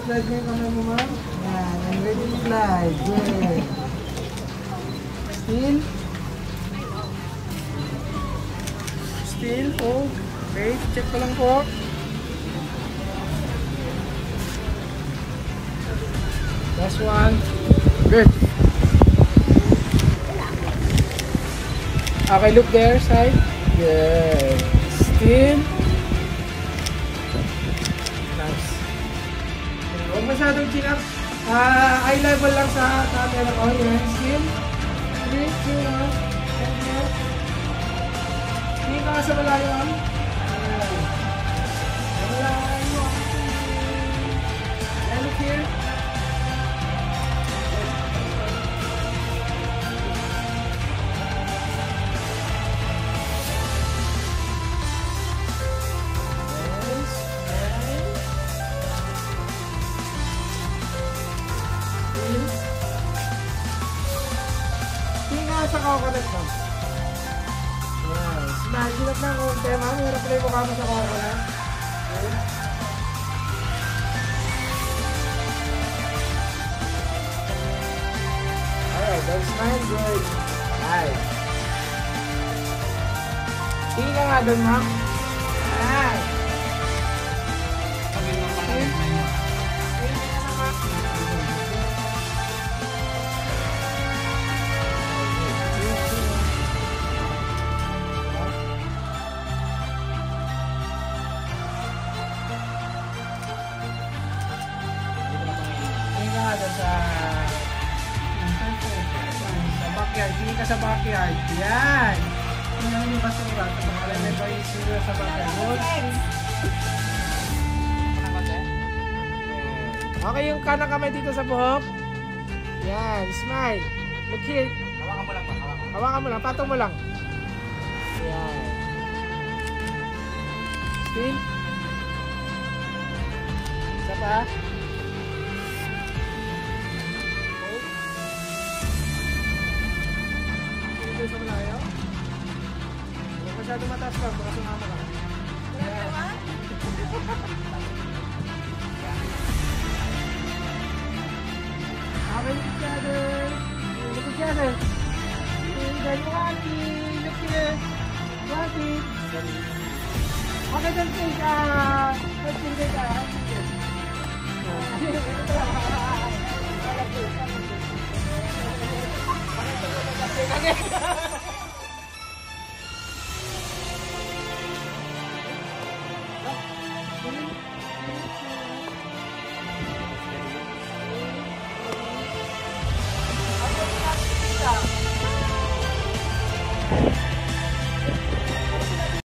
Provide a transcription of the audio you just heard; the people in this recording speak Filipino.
Slide mo yung kamay mo, ma'am. Yan. And ready to slide. Good. Still. Still. Hold. Wait. Check ko lang po. Last one. Good. Okay, look there, side. Good. Still. Nice. Huwag masyadong chin up. Eye level lang sa camera ko. Yan. Still. 3, 2, 1. Hindi ka sa malayo, ma'am. Malayo. And look here. Sa coconut, ma'am. Yes. Smile. Silap na konti, ma'am. Hirap na yung mukha mo sa coconut. Okay. Alright, don't smile. Good. Alright. Tingin ka nga doon, ma'am. Alright. Sa backyard, tingin ka sa backyard. Yan! Tingnan yung basura. Alam mo ba yung basura sa backyard? Okay, yung kanang kamay dito sa buhok. Yan, smile. Look here. Hawakan mo lang pa. Hawakan mo lang, patong mo lang. Yan. Still. Isa pa. Sa malayo. Huwag masyado mataas lang, baka sumama ka. Ayan. Okay, look each other. Look each other. Then Wati, look here. Wati. Okay, don't take, let's do that.